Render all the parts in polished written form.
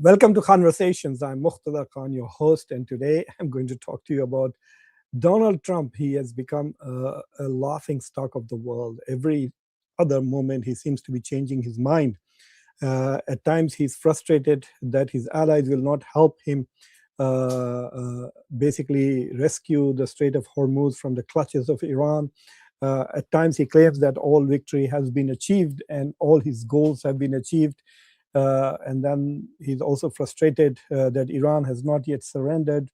Welcome to Conversations. I'm Muqtada Khan, your host, and today I'm going to talk to you about Donald Trump. He has become a laughing stock of the world. Every other moment, he seems to be changing his mind. At times, he's frustrated that his allies will not help him basically rescue the Strait of Hormuz from the clutches of Iran. At times, he claims that all victory has been achieved and all his goals have been achieved. And then he's also frustrated that Iran has not yet surrendered.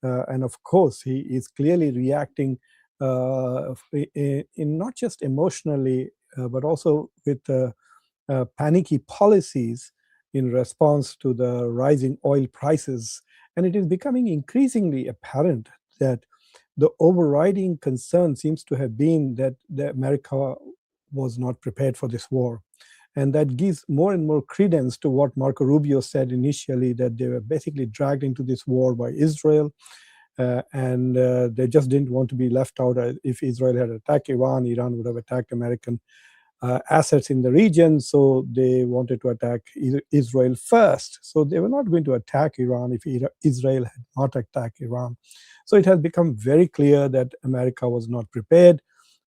And of course, he is clearly reacting in not just emotionally, but also with panicky policies in response to the rising oil prices. And it is becoming increasingly apparent that the overriding concern seems to have been that America was not prepared for this war. And that gives more and more credence to what Marco Rubio said initially, that they were basically dragged into this war by Israel. And they just didn't want to be left out. If Israel had attacked Iran, Iran would have attacked American assets in the region. So they wanted to attack Israel first. So they were not going to attack Iran if Israel had not attacked Iran. So it has become very clear that America was not prepared.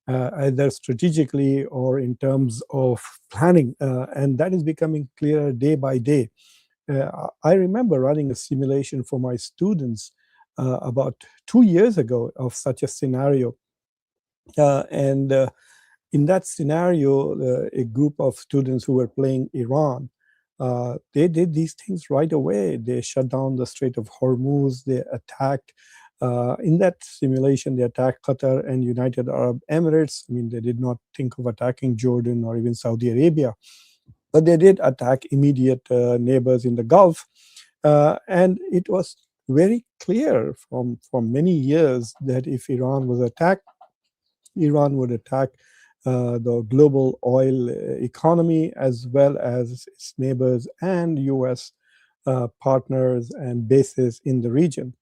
Either strategically or in terms of planning. And that is becoming clearer day by day. I remember running a simulation for my students about 2 years ago of such a scenario. And in that scenario, a group of students who were playing Iran, they did these things right away. They shut down the Strait of Hormuz, they attacked in that simulation, they attacked Qatar and United Arab Emirates. I mean, they did not think of attacking Jordan or even Saudi Arabia, but they did attack immediate neighbors in the Gulf. And it was very clear from many years that if Iran was attacked, Iran would attack the global oil economy as well as its neighbors and US partners and bases in the region.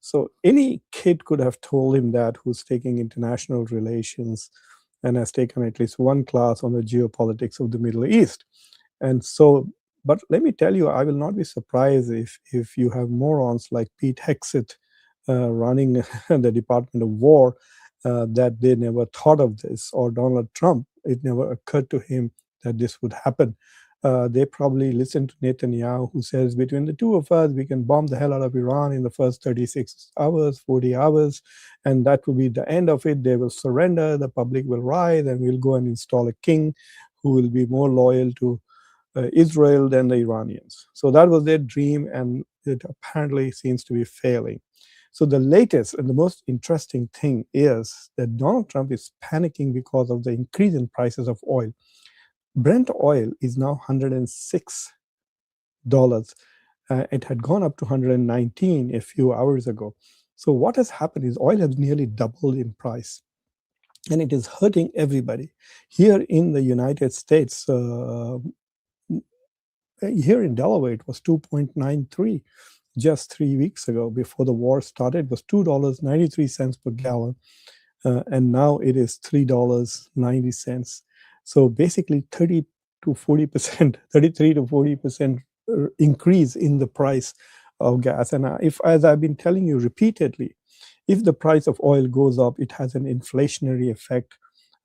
So any kid could have told him that who's taking international relations and has taken at least one class on the geopolitics of the Middle East. And so, but let me tell you, I will not be surprised if you have morons like Pete Hegseth running the Department of War, that they never thought of this, or Donald Trump, it never occurred to him that this would happen. They probably listened to Netanyahu, who says, between the two of us, we can bomb the hell out of Iran in the first 36 hours, 40 hours, and that will be the end of it. They will surrender, the public will rise, and we'll go and install a king who will be more loyal to Israel than the Iranians. So that was their dream, and it apparently seems to be failing. So the latest and the most interesting thing is that Donald Trump is panicking because of the increase in prices of oil. Brent oil is now $106. It had gone up to 119 a few hours ago. So what has happened is oil has nearly doubled in price, and it is hurting everybody. Here in the United States, here in Delaware, it was 2.93 just 3 weeks ago. Before the war started, it was $2.93 per gallon, and now it is $3.90. So basically 30 to 40%, 33 to 40% increase in the price of gas. And if, as I've been telling you repeatedly, if the price of oil goes up, it has an inflationary effect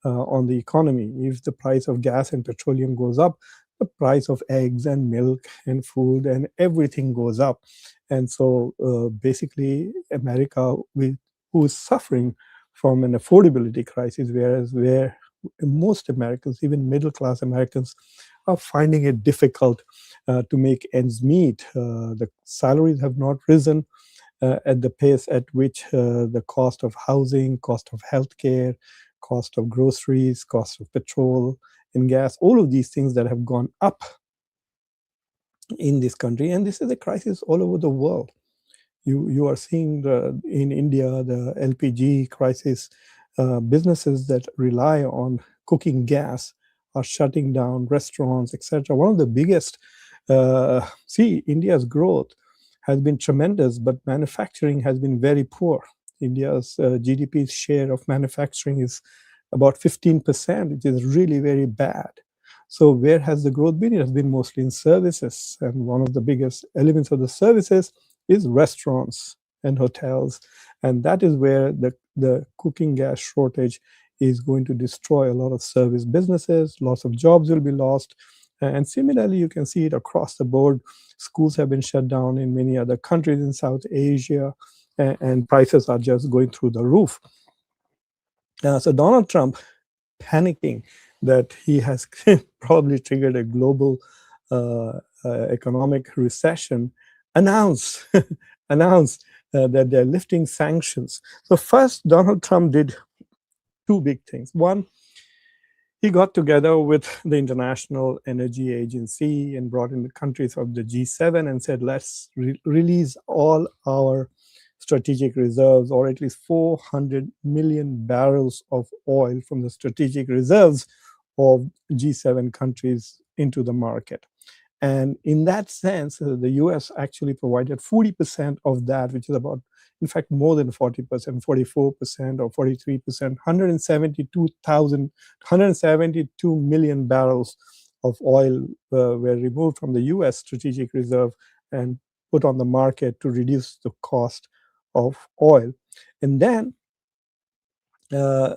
on the economy. If the price of gas and petroleum goes up, the price of eggs and milk and food and everything goes up. And so basically America, who is suffering from an affordability crisis, where most Americans, even middle-class Americans, are finding it difficult to make ends meet. The salaries have not risen at the pace at which the cost of housing, cost of healthcare, cost of groceries, cost of petrol and gas, all of these things that have gone up in this country. And this is a crisis all over the world. You are seeing in India, the LPG crisis. Businesses that rely on cooking gas are shutting down, restaurants, etc. One of the biggest, India's growth has been tremendous, but manufacturing has been very poor. India's GDP's share of manufacturing is about 15%, which is really very bad. So where has the growth been? It has been mostly in services, and one of the biggest elements of the services is restaurants and hotels, and that is where the cooking gas shortage is going to destroy a lot of service businesses. Lots of jobs will be lost, and similarly, you can see it across the board. Schools have been shut down in many other countries in South Asia, and prices are just going through the roof. So Donald Trump, panicking that he has probably triggered a global economic recession, announced announced that they're lifting sanctions. So first, Donald Trump did two big things. One, he got together with the International Energy Agency and brought in the countries of the G7 and said, let's release all our strategic reserves, or at least 400 million barrels of oil from the strategic reserves of G7 countries into the market. And in that sense, the US actually provided 40% of that, which is about, in fact, more than 40%, 44% or 43%, 172 million barrels of oil were removed from the US strategic reserve and put on the market to reduce the cost of oil. And then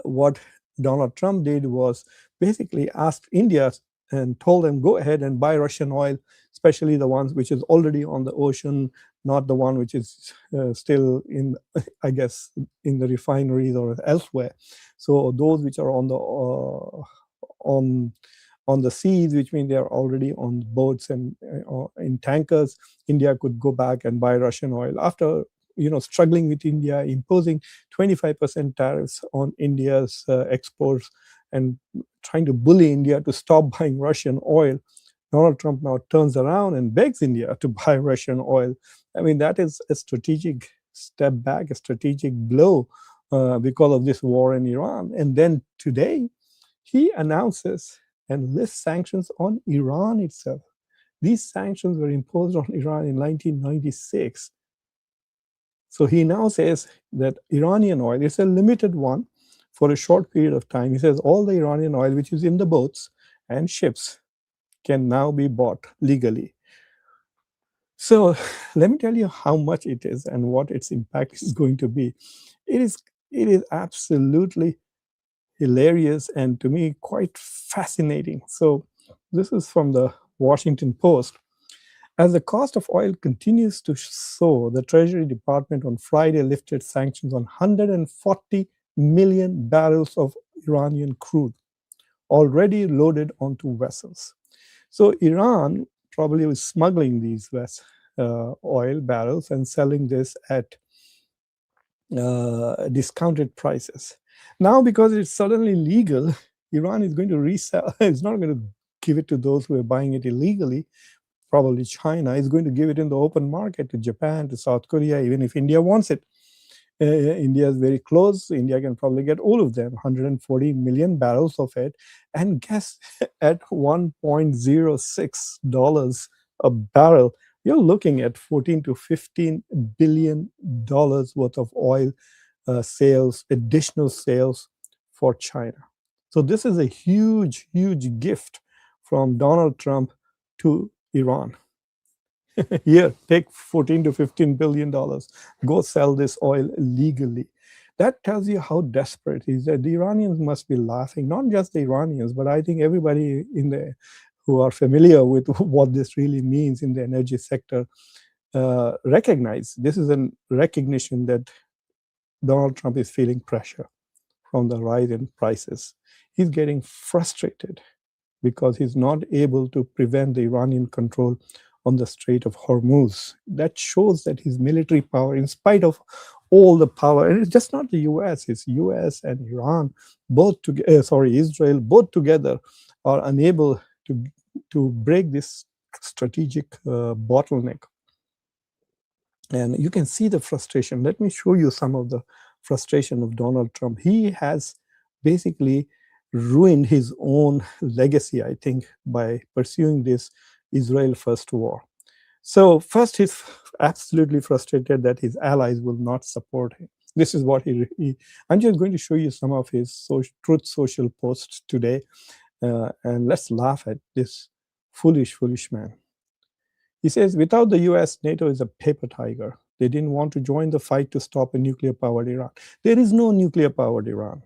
what Donald Trump did was basically asked India and told them, go ahead and buy Russian oil, especially the ones which is already on the ocean, not the one which is still in, I guess, in the refineries or elsewhere. So those which are on the seas, which means they are already on boats and in tankers, India could go back and buy Russian oil. After struggling with India, imposing 25% tariffs on India's exports and trying to bully India to stop buying Russian oil, Donald Trump now turns around and begs India to buy Russian oil. I mean, that is a strategic step back, a strategic blow because of this war in Iran. And then today, he announces and lists sanctions on Iran itself. These sanctions were imposed on Iran in 1996. So he now says that Iranian oil is a limited one for a short period of time. He says all the Iranian oil which is in the boats and ships can now be bought legally. So let me tell you how much it is and what its impact is going to be. It is absolutely hilarious and to me quite fascinating. So this is from the Washington Post. As the cost of oil continues to soar, the Treasury Department on Friday lifted sanctions on 140 million barrels of Iranian crude already loaded onto vessels. So Iran probably was smuggling these oil barrels and selling this at discounted prices. Now, because it's suddenly legal, Iran is going to resell. It's not going to give it to those who are buying it illegally. Probably China is going to give it in the open market to Japan, to South Korea, even if India wants it. India is very close. India can probably get all of them, 140 million barrels of it. And guess at $1.06 a barrel, you're looking at 14 to 15 billion dollars worth of oil sales, additional sales for China. So this is a huge, huge gift from Donald Trump to Iran. Here, take 14 to 15 billion dollars. Go sell this oil legally. That tells you how desperate he is. That the Iranians must be laughing. Not just the Iranians, but I think everybody who are familiar with what this really means in the energy sector recognize this is a recognition that Donald Trump is feeling pressure from the rise in prices. He's getting frustrated because he's not able to prevent the Iranian control on the Strait of Hormuz. That shows that his military power, in spite of all the power, and it's just not the US, it's US and Iran, Israel, both together are unable to break this strategic bottleneck. And you can see the frustration. Let me show you some of the frustration of Donald Trump. He has basically ruined his own legacy, I think, by pursuing this Israel first war. So first, he's absolutely frustrated that his allies will not support him. This is what I'm just going to show you some of his Truth Social posts today. And let's laugh at this foolish man. He says, without the US, NATO is a paper tiger. They didn't want to join the fight to stop a nuclear powered Iran. There is no nuclear powered Iran.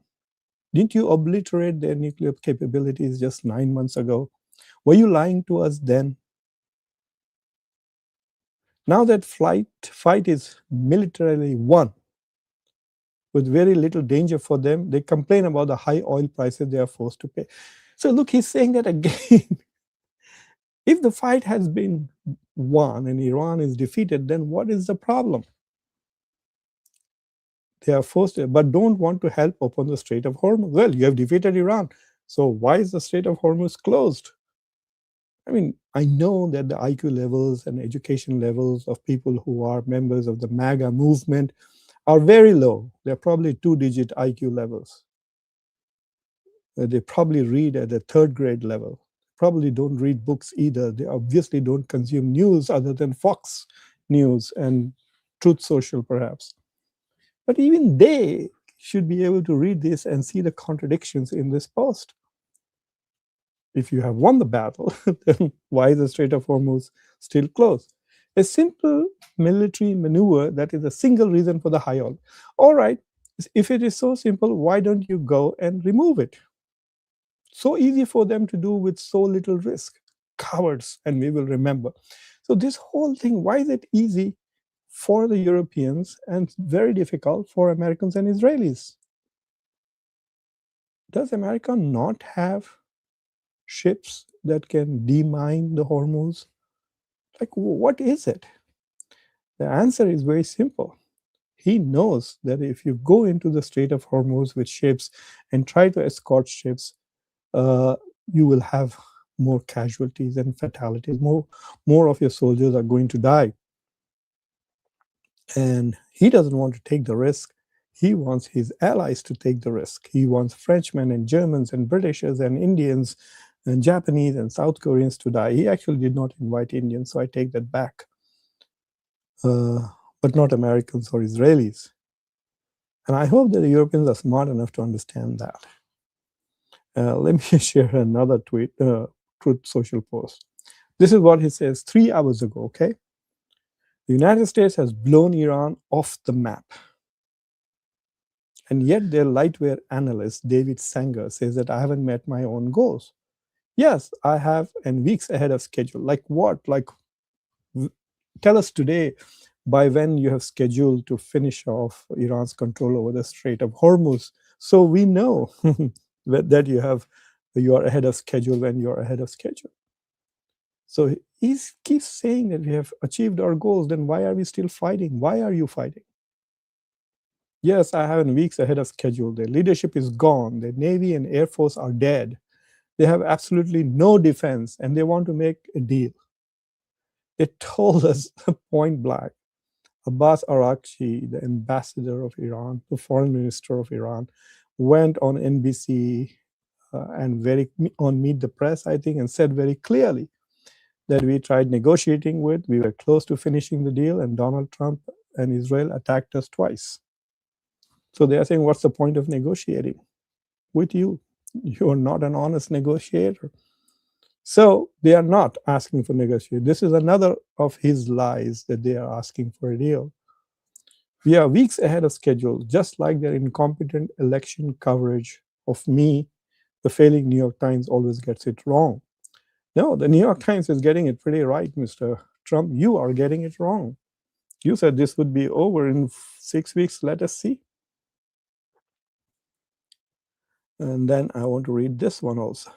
Didn't you obliterate their nuclear capabilities just 9 months ago? Were you lying to us then? Now that fight is militarily won, with very little danger for them, they complain about the high oil prices they are forced to pay. So look, he's saying that again. If the fight has been won and Iran is defeated, then what is the problem? They are forced, but don't want to help open the Strait of Hormuz. Well, you have defeated Iran, so why is the Strait of Hormuz closed? I mean, I know that the IQ levels and education levels of people who are members of the MAGA movement are very low. They're probably 2-digit IQ levels. They probably read at a third grade level. Probably don't read books either. They obviously don't consume news other than Fox News and Truth Social, perhaps. But even they should be able to read this and see the contradictions in this post. If you have won the battle, then why is the Strait of Hormuz still closed? A simple military maneuver that is a single reason for the high oil. All right, if it is so simple, why don't you go and remove it? So easy for them to do with so little risk. Cowards, and we will remember. So this whole thing, why is it easy for the Europeans and very difficult for Americans and Israelis? Does America not have ships that can demine the Hormuz? Like, what is it? The answer is very simple. He knows that if you go into the Strait of Hormuz with ships and try to escort ships, you will have more casualties and fatalities. More of your soldiers are going to die. And he doesn't want to take the risk. He wants his allies to take the risk. He wants Frenchmen and Germans and Britishers and Indians and Japanese and South Koreans to die. He actually did not invite Indians, so I take that back. But not Americans or Israelis. And I hope that the Europeans are smart enough to understand that. Let me share another tweet, Truth Social post. This is what he says 3 hours ago, okay? The United States has blown Iran off the map. And yet their lightweight analyst, David Sanger, says that I haven't met my own goals. Yes, I have, and weeks ahead of schedule. Like what? Like, tell us today by when you have scheduled to finish off Iran's control over the Strait of Hormuz. So we know that you are ahead of schedule when you're ahead of schedule. So he keeps saying that we have achieved our goals, then why are we still fighting? Why are you fighting? Yes, I have weeks ahead of schedule. Their leadership is gone. The Navy and Air Force are dead. They have absolutely no defense, and they want to make a deal. They told us point blank. Abbas Araghchi, the ambassador of Iran, the foreign minister of Iran, went on NBC and on Meet the Press, I think, and said very clearly that we tried negotiating with, we were close to finishing the deal, and Donald Trump and Israel attacked us twice. So they are saying, what's the point of negotiating with you? You are not an honest negotiator. So they are not asking for negotiation. This is another of his lies, that they are asking for a deal. We are weeks ahead of schedule, just like their incompetent election coverage of me. The failing New York Times always gets it wrong. No, the New York Times is getting it pretty right, Mr. Trump. You are getting it wrong. You said this would be over in 6 weeks. Let us see. And then I want to read this one also.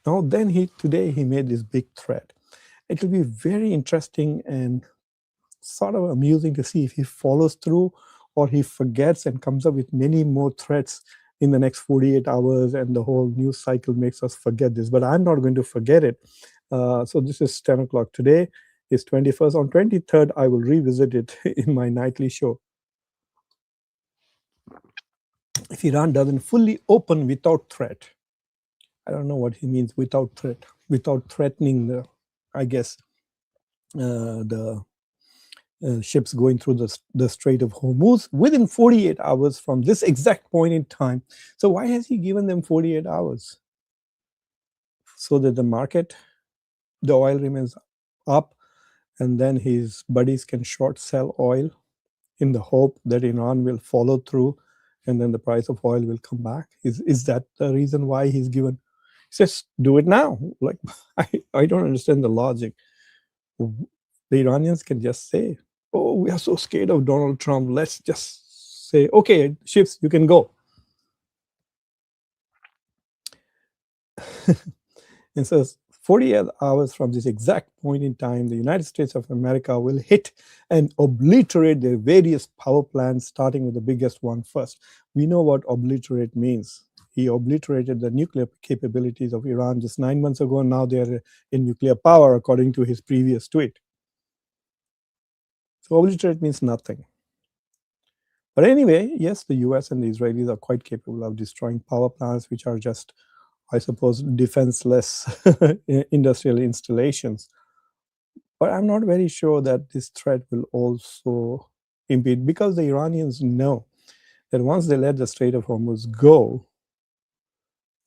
Now, then today he made this big threat. It will be very interesting and sort of amusing to see if he follows through or he forgets and comes up with many more threats in the next 48 hours, and the whole news cycle makes us forget this. But I'm not going to forget it. So this is 10 o'clock. Today is 21st. On 23rd, I will revisit it in my nightly show. If Iran doesn't fully open without threat, I don't know what he means without threat, without threatening the ships going through the Strait of Hormuz within 48 hours from this exact point in time. So why has he given them 48 hours? So that the market, the oil remains up, and then his buddies can short sell oil in the hope that Iran will follow through, and then the price of oil will come back. Is that the reason why he's given? He says, do it now. Like, I don't understand the logic. The Iranians can just say, oh, we are so scared of Donald Trump. Let's just say, okay, ships, you can go. And says 48 hours from this exact point in time, the United States of America will hit and obliterate their various power plants, starting with the biggest one first. We know what obliterate means. He obliterated the nuclear capabilities of Iran just 9 months ago. Now they are in nuclear power, according to his previous tweet. So obliterate means nothing. But anyway, yes, the US and the Israelis are quite capable of destroying power plants, which are just, I suppose, defenseless industrial installations. But I'm not very sure that this threat will also impede, because the Iranians know that once they let the Strait of Hormuz go,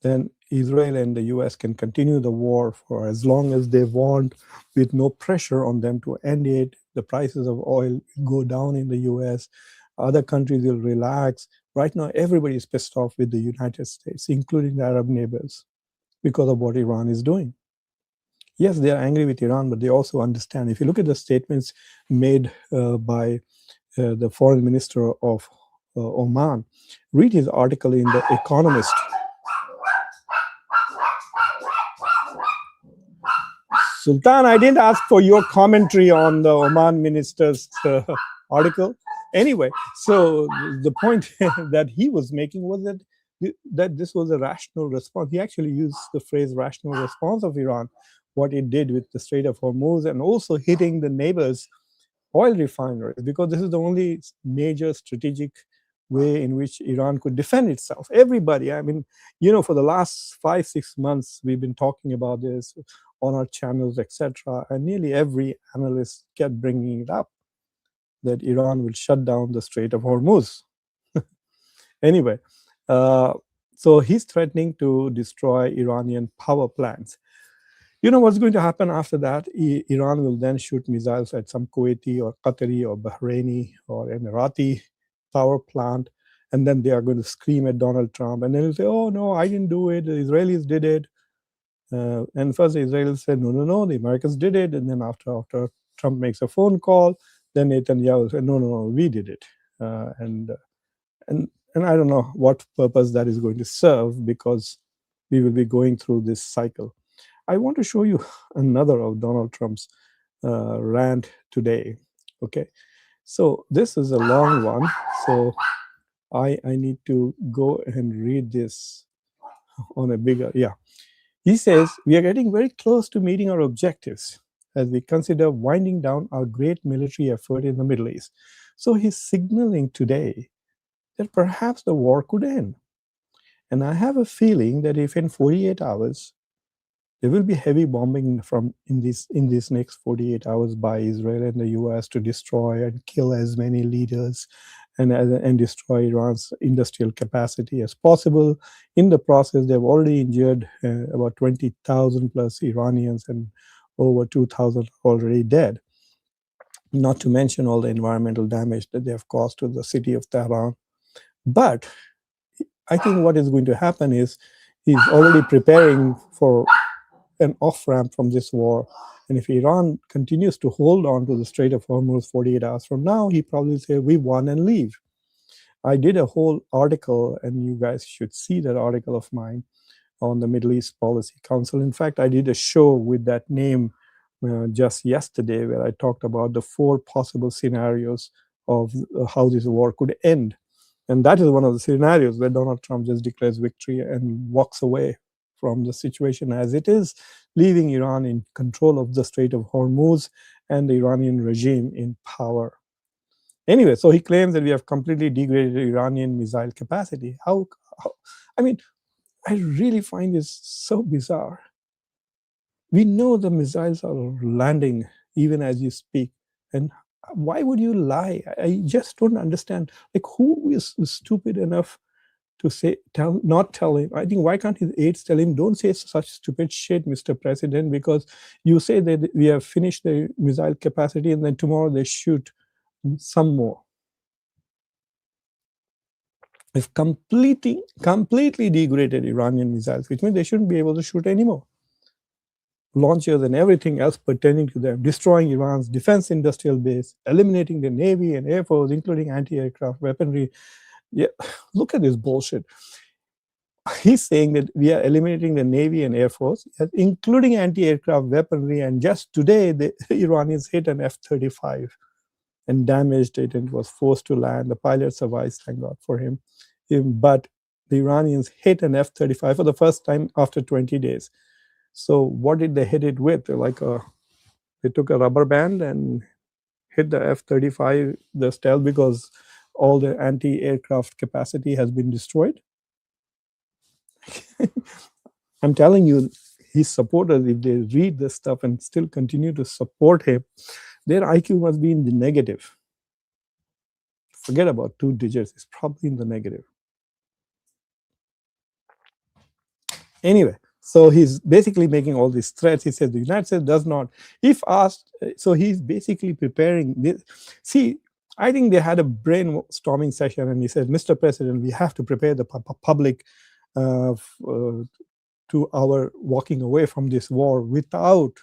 then Israel and the US can continue the war for as long as they want, with no pressure on them to end it. The prices of oil go down in the US, other countries will relax. Right now, everybody is pissed off with the United States, including the Arab neighbors, because of what Iran is doing. Yes, they are angry with Iran, but they also understand. If you look at the statements made by the foreign minister of Oman, read his article in The Economist. Sultan, I didn't ask for your commentary on the Oman minister's article. Anyway, so the point that he was making was that this was a rational response. He actually used the phrase rational response of Iran, what it did with the Strait of Hormuz, and also hitting the neighbors' oil refineries, because this is the only major strategic way in which Iran could defend itself. Everybody, I mean, for the last 5-6 months, we've been talking about this on our channels, etc., and nearly every analyst kept bringing it up, that Iran will shut down the Strait of Hormuz. Anyway, so he's threatening to destroy Iranian power plants. You know what's going to happen after that? Iran will then shoot missiles at some Kuwaiti or Qatari or Bahraini or Emirati power plant, and then they are going to scream at Donald Trump, and then he'll say, oh, no, I didn't do it. The Israelis did it. And first the Israelis said, no, the Americans did it. And then after Trump makes a phone call, then Netanyahu said, no, we did it. And I don't know what purpose that is going to serve, because we will be going through this cycle. I want to show you another of Donald Trump's rant today. Okay, so this is a long one, so I need to go and read this on a bigger, He says, we are getting very close to meeting our objectives as we consider winding down our great military effort in the Middle East. So he's signaling today that perhaps the war could end. And I have a feeling that if in 48 hours, there will be heavy bombing in these next 48 hours by Israel and the US to destroy and kill as many leaders and destroy Iran's industrial capacity as possible. In the process, they've already injured about 20,000 plus Iranians, and over 2,000 are already dead. Not to mention all the environmental damage that they have caused to the city of Tehran. But I think what is going to happen is he's already preparing for an off-ramp from this war. And if Iran continues to hold on to the Strait of Hormuz 48 hours from now, he probably say, we won, and leave. I did a whole article, and you guys should see that article of mine on the Middle East Policy Council. In fact, I did a show with that name just yesterday, where I talked about the 4 possible scenarios of how this war could end. And that is one of the scenarios where Donald Trump just declares victory and walks away from the situation as it is, leaving Iran in control of the Strait of Hormuz and the Iranian regime in power. Anyway, so he claims that we have completely degraded Iranian missile capacity. I mean, I really find this so bizarre. We know the missiles are landing even as you speak. And Why would you lie? I just don't understand. Like, who is stupid enough to say, not tell him? I think, why can't his aides tell him, don't say such stupid shit, Mr. President, because you say that we have finished the missile capacity and then tomorrow they shoot some more. If completely degraded Iranian missiles, which means they shouldn't be able to shoot anymore. Launchers and everything else pertaining to them, destroying Iran's defense industrial base, eliminating the Navy and Air Force, including anti-aircraft weaponry. Yeah, look at this bullshit. He's saying that we are eliminating the Navy and Air Force, including anti-aircraft weaponry, and just today the Iranians hit an F-35 and damaged it and was forced to land. The pilot survived, thank God for him. But the Iranians hit an F-35 for the first time after 20 days. So what did they hit it with? They took a rubber band and hit the F-35, the stealth, because all the anti-aircraft capacity has been destroyed. I'm telling you, his supporters, if they read this stuff and still continue to support him, their IQ must be in the negative. Forget about 2 digits, it's probably in the negative. Anyway, so he's basically making all these threats. He says the United States does not. If asked, so he's basically preparing this. See, I think they had a brainstorming session, and he said, Mr. President, we have to prepare the public to our walking away from this war without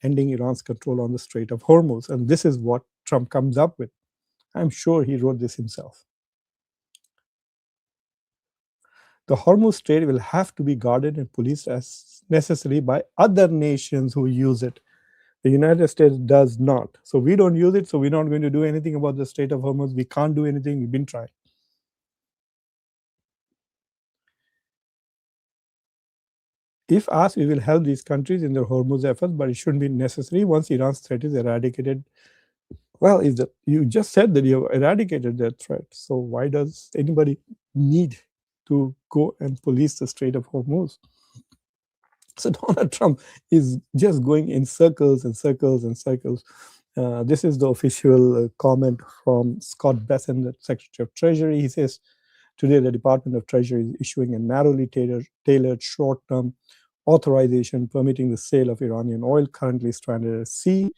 ending Iran's control on the Strait of Hormuz. And this is what Trump comes up with. I'm sure he wrote this himself. The Hormuz Strait will have to be guarded and policed as necessary by other nations who use it. The United States does not. So we don't use it, so we're not going to do anything about the Strait of Hormuz. We can't do anything. We've been trying. If asked, we will help these countries in their Hormuz efforts, but it shouldn't be necessary once Iran's threat is eradicated. Well, you just said that you have eradicated their threat. So why does anybody need to go and police the Strait of Hormuz? So Donald Trump is just going in circles and circles and circles. This is the official comment from Scott Bessent, the Secretary of Treasury. He says, today the Department of Treasury is issuing a narrowly tailored short-term authorization permitting the sale of Iranian oil currently stranded at sea.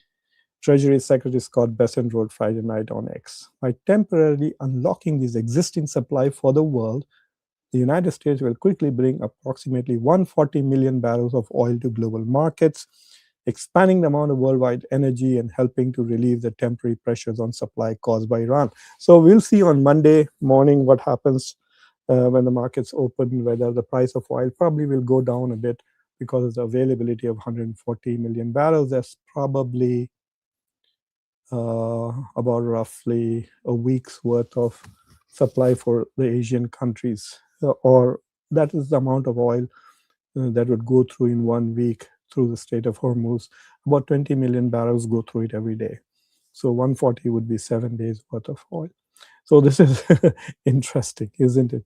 Treasury Secretary Scott Bessent wrote Friday night on X. By temporarily unlocking this existing supply for the world, the United States will quickly bring approximately 140 million barrels of oil to global markets, expanding the amount of worldwide energy and helping to relieve the temporary pressures on supply caused by Iran. So we'll see on Monday morning what happens when the markets open, whether the price of oil probably will go down a bit because of the availability of 140 million barrels. That's probably about roughly a week's worth of supply for the Asian countries, or that is the amount of oil that would go through in 1 week through the Strait of Hormuz. About 20 million barrels go through it every day. So 140 would be 7 days worth of oil. So this is interesting, isn't it?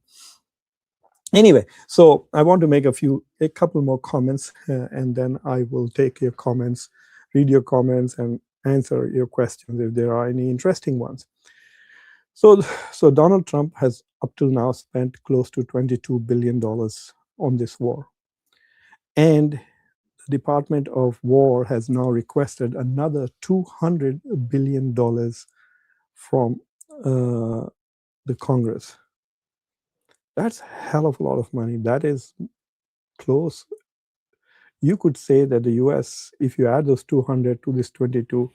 Anyway, so I want to make a couple more comments, and then I will take your comments, read your comments, and answer your questions if there are any interesting ones. So Donald Trump has up till now spent close to $22 billion on this war. And the Department of War has now requested another $200 billion from the Congress. That's a hell of a lot of money. That is close. You could say that the US, if you add those 200 to this 22,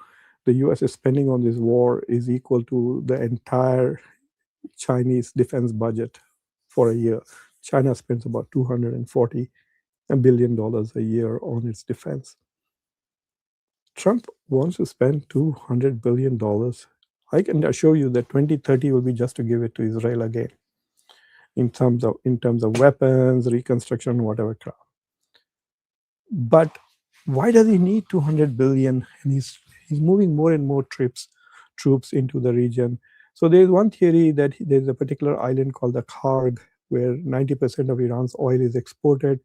the US is spending on this war is equal to the entire Chinese defense budget for a year. China spends about $240 billion a year on its defense. Trump wants to spend $200 billion. I can assure you that 2030 will be just to give it to Israel again, in terms of weapons, reconstruction, whatever crap. But why does he need 200 billion? And he's moving more and more troops into the region. So there's one theory that there's a particular island called the Karg, where 90% of Iran's oil is exported,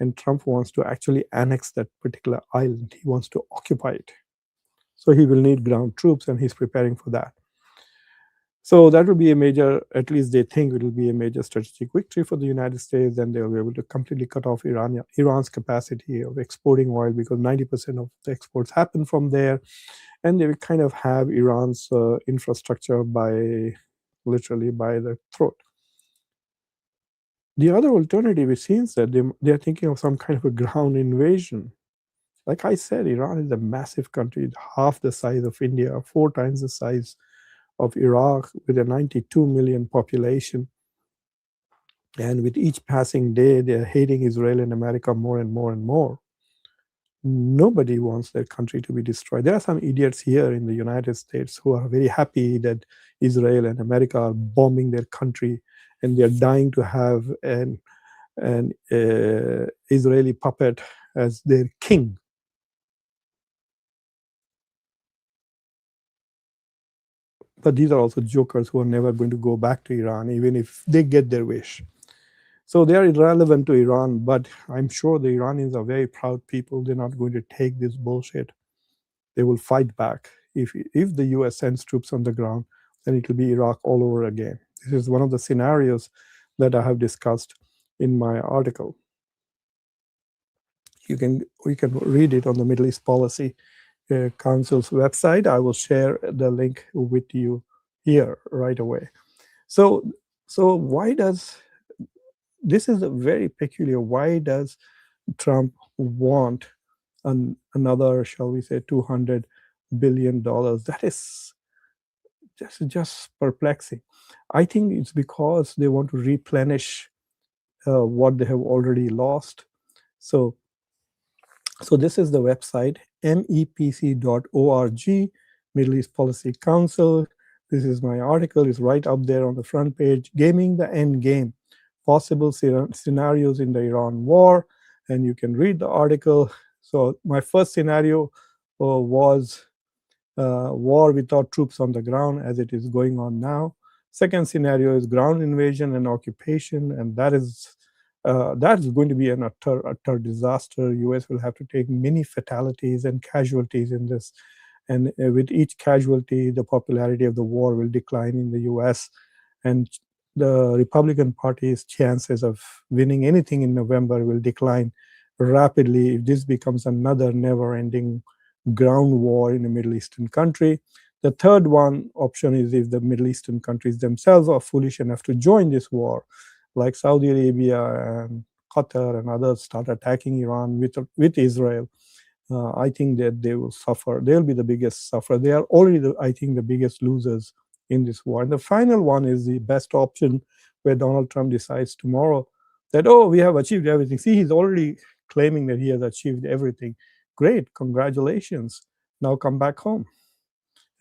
and Trump wants to actually annex that particular island. He wants to occupy it. So he will need ground troops, and he's preparing for that. So that will be a major, at least they think it will be a major strategic victory for the United States, and they will be able to completely cut off Iran's capacity of exporting oil, because 90% of the exports happen from there, and they will kind of have Iran's infrastructure by literally by the throat. The other alternative, it seems that they are thinking of some kind of a ground invasion. Like I said, Iran is a massive country, half the size of India, 4 times the size of Iraq, with a 92 million population. And with each passing day, they're hating Israel and America more and more and more. Nobody wants their country to be destroyed. There are some idiots here in the United States who are very happy that Israel and America are bombing their country, and they're dying to have an Israeli puppet as their king. But these are also jokers who are never going to go back to Iran, even if they get their wish. So they are irrelevant to Iran, but I'm sure the Iranians are very proud people. They're not going to take this bullshit. They will fight back. If the US sends troops on the ground, then it will be Iraq all over again. This is one of the scenarios that I have discussed in my article. We can read it on the Middle East Policy Council's website. I will share the link with you here right away. So why does this is a very peculiar? Why does Trump want another, shall we say, $200 billion? That is just perplexing. I think it's because they want to replenish what they have already lost. So this is the website, mepc.org, Middle East Policy Council. This is my article. It's right up there on the front page. Gaming the End Game, Possible Scenarios in the Iran War. And you can read the article. So my first scenario was war without troops on the ground, as it is going on now. Second scenario is ground invasion and occupation, and that is going to be an utter disaster. US will have to take many fatalities and casualties in this, and with each casualty, the popularity of the war will decline in the US, and the Republican Party's chances of winning anything in November will decline rapidly if this becomes another never-ending ground war in a Middle Eastern country. The third one option is if the Middle Eastern countries themselves are foolish enough to join this war, like Saudi Arabia and Qatar and others start attacking Iran with Israel. I think that they will suffer. They will be the biggest sufferer. They are already, I think, the biggest losers in this war. And the final one is the best option, where Donald Trump decides tomorrow that, oh, we have achieved everything. See, he's already claiming that he has achieved everything. Great, congratulations. Now come back home.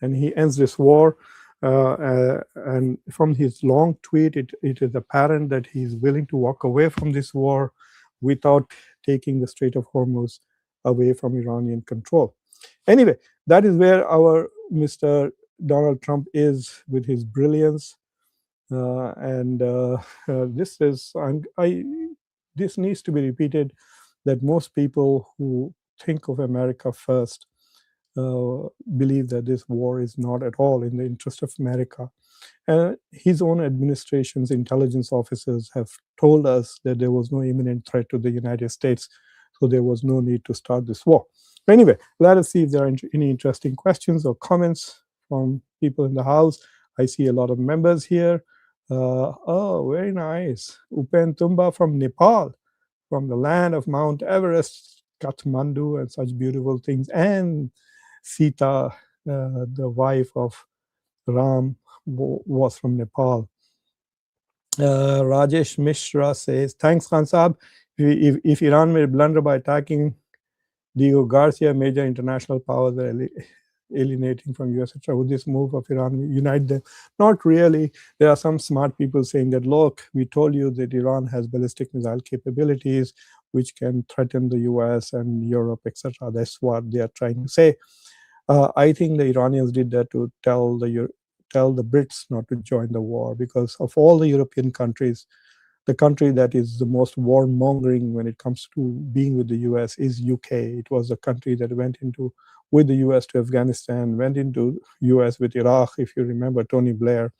And he ends this war. And from his long tweet, it is apparent that he's willing to walk away from this war without taking the Strait of Hormuz away from Iranian control. Anyway, that is where our Mr. Donald Trump is with his brilliance. This needs to be repeated, that most people who think of America first believe that this war is not at all in the interest of America. His own administration's intelligence officers have told us that there was no imminent threat to the United States, so there was no need to start this war. Anyway, let us see if there are any interesting questions or comments from people in the house. I see a lot of members here. Oh, very nice. Upen Tumba from Nepal, from the land of Mount Everest, Kathmandu, and such beautiful things. And Sita, the wife of Ram, was from Nepal. Rajesh Mishra says, thanks, Khan Saab. If Iran made a blunder by attacking Diego Garcia, major international powers are alienating from US, etc., would this move of Iran unite them? Not really. There are some smart people saying that, look, we told you that Iran has ballistic missile capabilities which can threaten the US and Europe, etc. That's what they are trying to say. I think the Iranians did that to tell the Brits not to join the war, because of all the European countries, The country that is the most warmongering when it comes to being with the US is UK. It was a country that went into with the US to Afghanistan, went into US with Iraq, if you remember Tony Blair,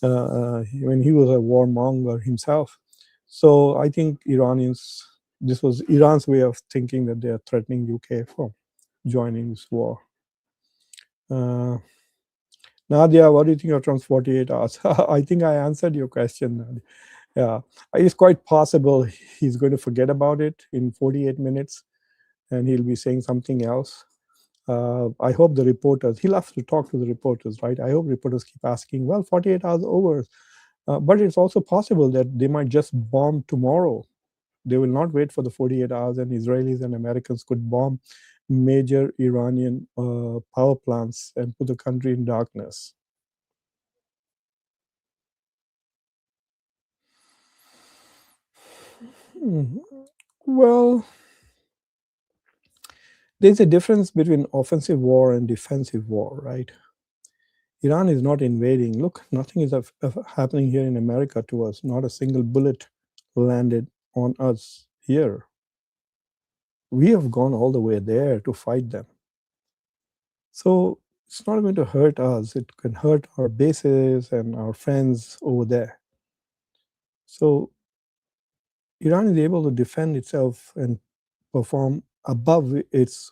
when he was a warmonger himself. So I think this was Iran's way of thinking that they are threatening UK from joining this war. Uh, Nadia, what do you think of Trump's 48 hours? I think I answered your question, Nadia. Yeah, it's quite possible he's going to forget about it in 48 minutes and he'll be saying something else. I hope the reporters, he loves to talk to the reporters, right? I hope reporters keep asking, well, 48 hours over. But it's also possible that they might just bomb tomorrow. They will not wait for the 48 hours, and Israelis and Americans could bomb major Iranian power plants and put the country in darkness. Well, there's a difference between offensive war and defensive war, right? Iran is not invading. Look, nothing is happening here in America to us. Not a single bullet landed on us here. We have gone all the way there to fight them. So it's not going to hurt us. It can hurt our bases and our friends over there. So Iran is able to defend itself and perform above its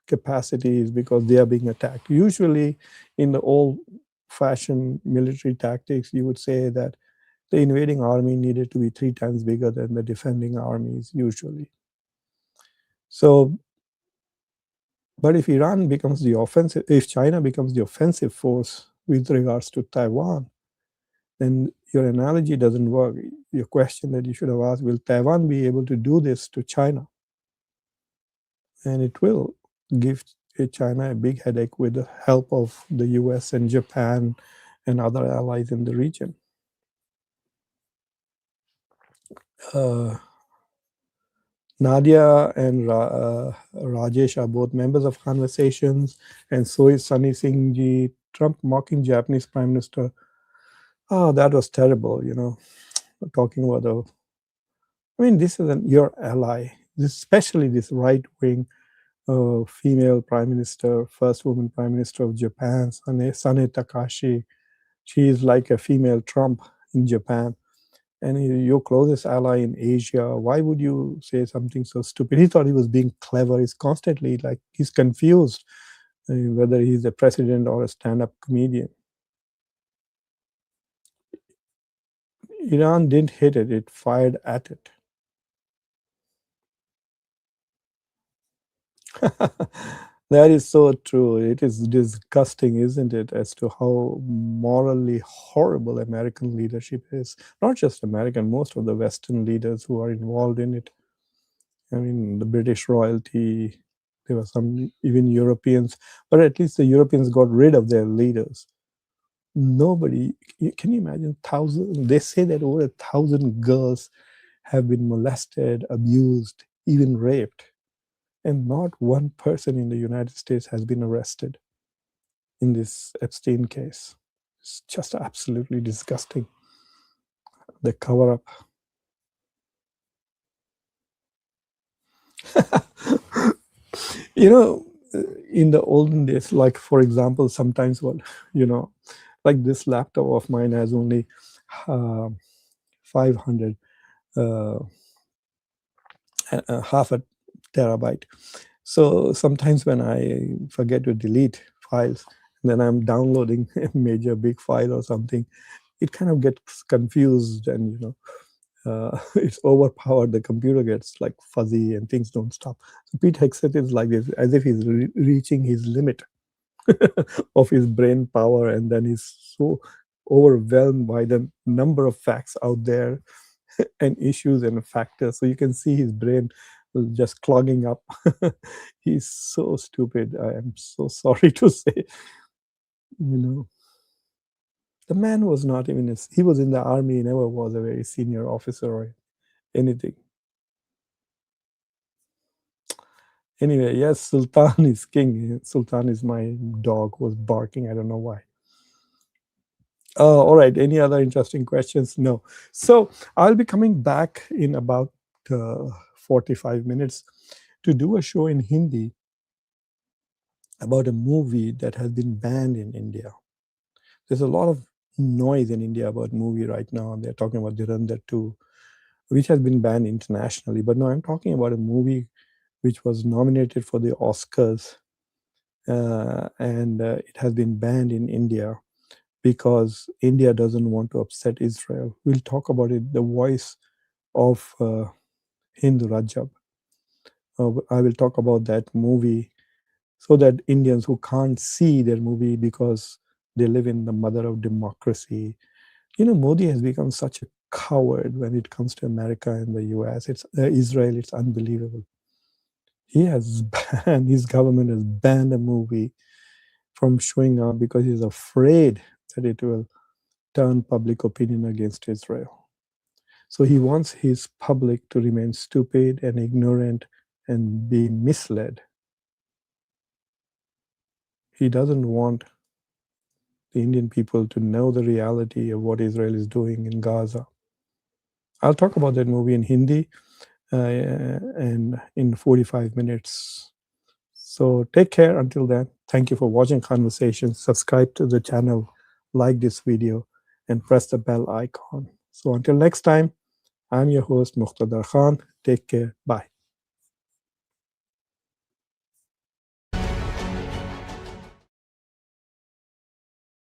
capacities because they are being attacked. Usually, in the old fashioned military tactics, you would say that the invading army needed to be 3 times bigger than the defending armies usually. So, but if Iran becomes the offensive, if China becomes the offensive force with regards to Taiwan, then your analogy doesn't work. Your question that you should have asked, will Taiwan be able to do this to China? And it will give China a big headache with the help of the US and Japan and other allies in the region. Uh, Nadia and Rajesh are both members of Conversations, and so is Sunny Singh ji. Trump mocking Japanese Prime Minister. Oh, that was terrible, talking about the. I mean, this is your ally, especially this right wing female Prime Minister, first woman Prime Minister of Japan, Sane Takashi. She is like a female Trump in Japan. And your closest ally in Asia, why would you say something so stupid? He thought he was being clever. He's constantly he's confused whether he's a president or a stand up comedian. Iran didn't hit it, it fired at it. That is so true. It is disgusting, isn't it, as to how morally horrible American leadership is. Not just American, most of the Western leaders who are involved in it. I mean, the British royalty, there were some, even Europeans, but at least the Europeans got rid of their leaders. Nobody, can you imagine, they say that over 1,000 girls have been molested, abused, even raped. And not one person in the United States has been arrested in this Epstein case. It's just absolutely disgusting. The cover up. you know, in the olden days, like for example, sometimes like this laptop of mine has only 500, uh, half a terabyte. So sometimes when I forget to delete files, and then I'm downloading a major big file or something, it kind of gets confused and it's overpowered. The computer gets like fuzzy and things don't stop. So Pete Hegseth is like this, as if he's reaching his limit of his brain power, and then he's so overwhelmed by the number of facts out there and issues and factors. So you can see his brain just clogging up. He's so stupid. I am so sorry to say. You know, the man was not even. He was in the army. He never was a very senior officer or anything. Anyway, yes, Sultan is king. Sultan is my dog who was barking. I don't know why. All right. Any other interesting questions? No. So I'll be coming back in about 45 minutes to do a show in Hindi about a movie that has been banned in India. There's a lot of noise in India about movie right now. They're talking about Dhurandhar 2, which has been banned internationally. But no, I'm talking about a movie which was nominated for the Oscars, and it has been banned in India because India doesn't want to upset Israel. We'll talk about it. The Voice of Hind Rajab. I will talk about that movie so that Indians who can't see their movie because they live in the mother of democracy. Modi has become such a coward when it comes to America and the US. It's Israel. It's unbelievable. He has banned, his government has banned a movie from showing up because he's afraid that it will turn public opinion against Israel. So he wants his public to remain stupid and ignorant and be misled. He doesn't want the Indian people to know the reality of what Israel is doing in Gaza. I'll talk about that movie in Hindi and in 45 minutes. So take care until then. Thank you for watching Conversations. Subscribe to the channel, like this video, and press the bell icon. So until next time, I'm your host, Muqtadar Khan. Take care. Bye.